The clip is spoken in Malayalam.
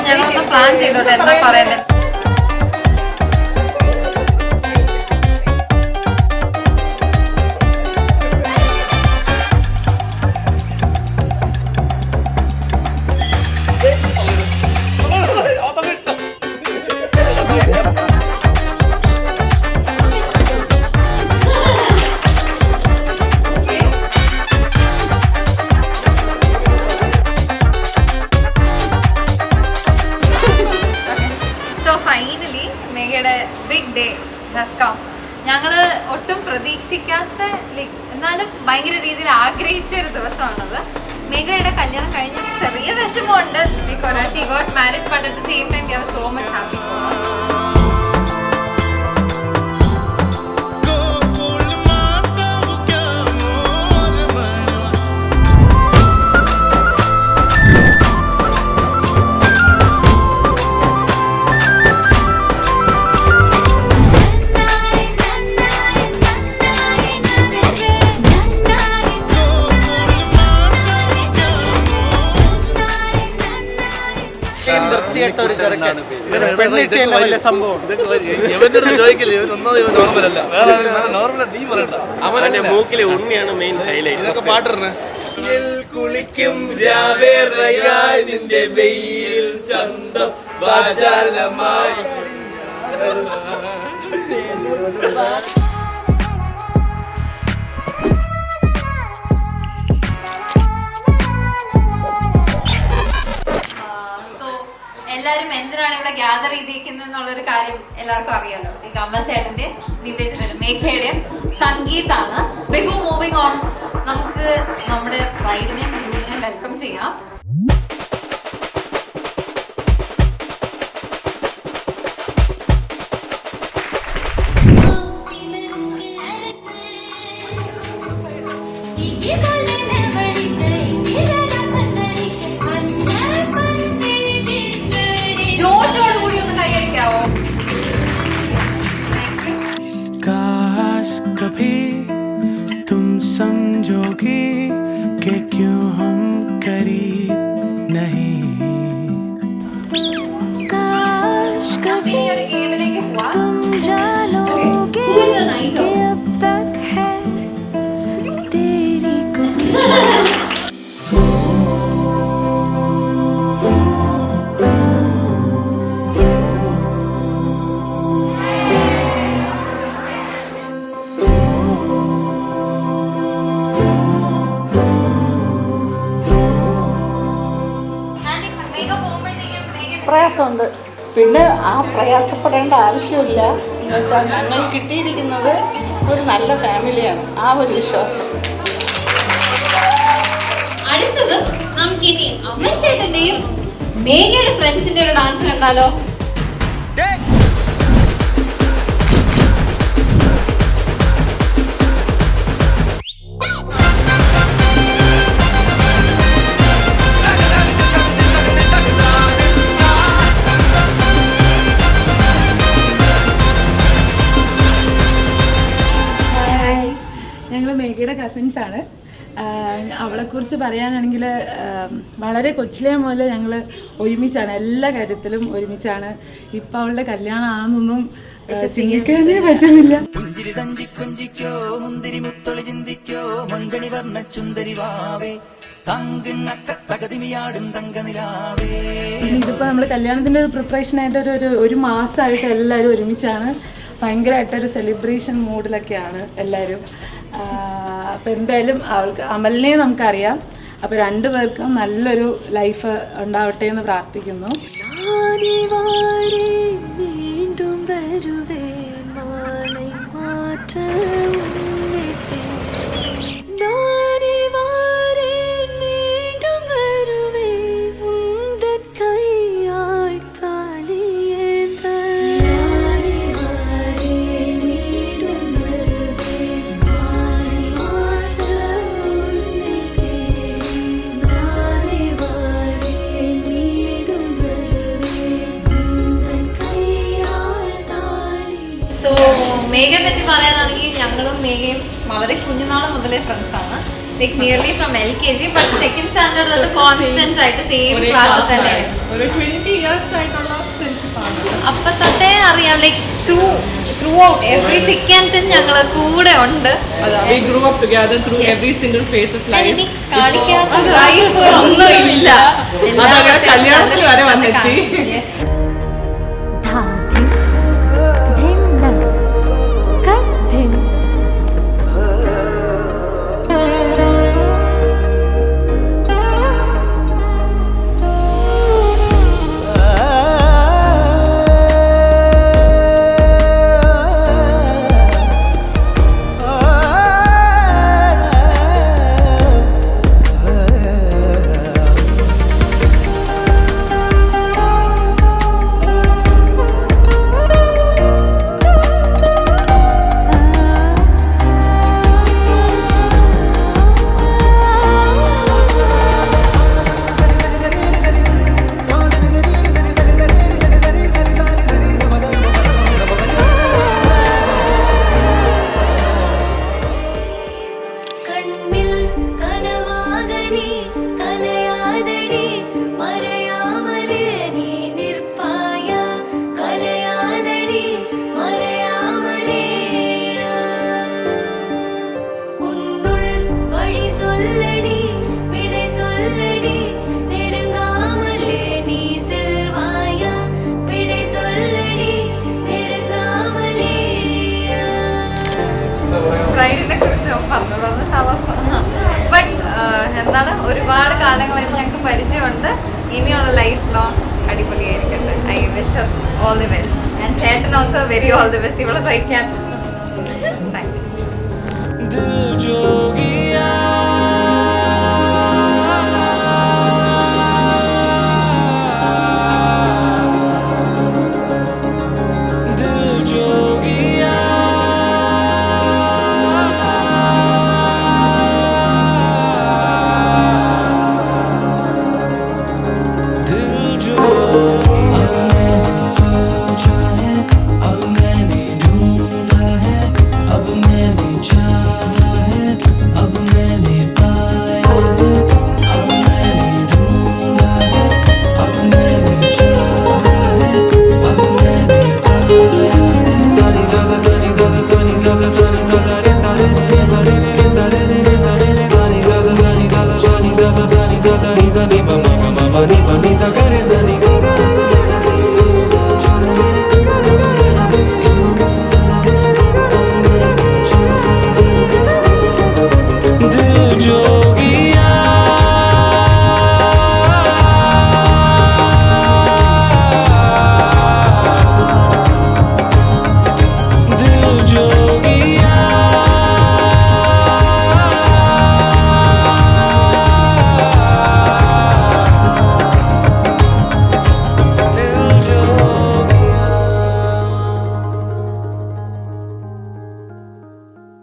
ഞങ്ങളൊന്ന് പ്ലാൻ ചെയ്തോട്ടെ എന്താ പറയണ്ടേ. Big day has come. ഞങ്ങള് ഒട്ടും പ്രതീക്ഷിക്കാത്ത എന്നാലും ഭയങ്കര രീതിയിൽ ആഗ്രഹിച്ച ഒരു ദിവസമാണത്. മേഘയുടെ കല്യാണം കഴിഞ്ഞ ചെറിയ വിഷമമുണ്ട്. She got married but at the same time we are so much happy for her. അവന്റെ മൂക്കിലെ ഉണ്ണിയാണ് മെയിൻ ഹൈലൈറ്റ്. പാട്ടിരുന്ന് കുളിക്കും നിന്റെ വെയിൽ ചന്തം വാചാലമായി. എല്ലാരും എന്തിനാണ് ഇവിടെ ഗ്യാദർ ചെയ്തിരിക്കുന്നത് എന്നുള്ളൊരു കാര്യം എല്ലാവർക്കും അറിയാലോ. കമൽ ചേട്ടന്റെ നിവേദനം മേഘയുടെയും സംഗീതാണ്. ബിഫോർ മൂവിങ് ഓൺ നമുക്ക് നമ്മുടെ ബ്രൈഡിനെ വെൽക്കം ചെയ്യാം. काश कभी तुम समझोगी कि क्यों हम करीब नहीं. काश कभी तुम जानोगे कि अब तक है तेरी कमी. പ്രയാസമുണ്ട്. പിന്നെ ആ പ്രയാസപ്പെടേണ്ട ആവശ്യമില്ല എന്ന് വെച്ചാൽ ഞങ്ങൾ കിട്ടിയിരിക്കുന്നത് ഒരു നല്ല ഫാമിലിയാണ്. ആ ഒരു വിശ്വാസം. അടുത്തത് നമുക്കിനി അമൽ ചേട്ടന്റെയും മേഘയുടെ ഫ്രണ്ട്സിന്റെ ഒരു ഡാൻസ് കണ്ടാലോ? മേഘയുടെ കസിൻസ് ആണ്. അവളെക്കുറിച്ച് പറയാനാണെങ്കിൽ വളരെ കൊച്ചിലേ മുതൽ ഞങ്ങൾ ഒരുമിച്ചാണ്, എല്ലാ കാര്യത്തിലും ഒരുമിച്ചാണ്. ഇപ്പം അവളുടെ കല്യാണം ആണെന്നൊന്നും ചിന്തിക്കാനേ പറ്റുന്നില്ല. ഇതിപ്പോൾ നമ്മൾ കല്യാണത്തിൻ്റെ ഒരു പ്രിപ്പറേഷനായിട്ട് ഒരു മാസമായിട്ട് എല്ലാവരും ഒരുമിച്ചാണ്. ഭയങ്കരമായിട്ടൊരു സെലിബ്രേഷൻ മൂഡിലൊക്കെയാണ് എല്ലാവരും. അപ്പോൾ എന്തായാലും അവൾക്ക് അമലിനെ നമുക്കറിയാം. അപ്പോൾ രണ്ടുപേർക്കും നല്ലൊരു ലൈഫ് ഉണ്ടാവട്ടെ എന്ന് പ്രാർത്ഥിക്കുന്നു. മേഘയെ പറ്റി പറയാനാണെങ്കിൽ ഞങ്ങളും മേഘയും വളരെ കുഞ്ഞുനാളെ മുതലേ ഫ്രണ്ട്സാണ്. like nearly from LKG, but second standard തൊട്ട് constant ആയിട്ട് same class തന്നെയാണ്. ഒരു 20 years ആയിട്ടുള്ള ഫ്രണ്ട്ഷിപ്പ് ആണ്. അപ്പൊ തൊട്ടേ അറിയാം, like through out every thick and thin ഞങ്ങള് കൂടെ ഉണ്ട്. We grew up together through every single phase of life. ഇനി കാണിക്കാത്ത ഒന്നും ഇല്ല. അതങ്ങനെ കല്യാണത്തിൽ വരെ വന്നെത്തി. Yes. ബ്രൈഡിനെ കുറിച്ച് ബട്ട് എന്താണ്, ഒരുപാട് കാലങ്ങളായിട്ട് ഞങ്ങൾക്ക് പരിചയമുണ്ട്. ഇനിയുള്ള ലൈഫ് ലോങ് അടിപൊളിയായിരിക്കട്ടെ. I wish all the best. And ചേട്ടൻ also very all the best. ഇവിടെ സഹിക്കാൻ താങ്ക് യു. Mama,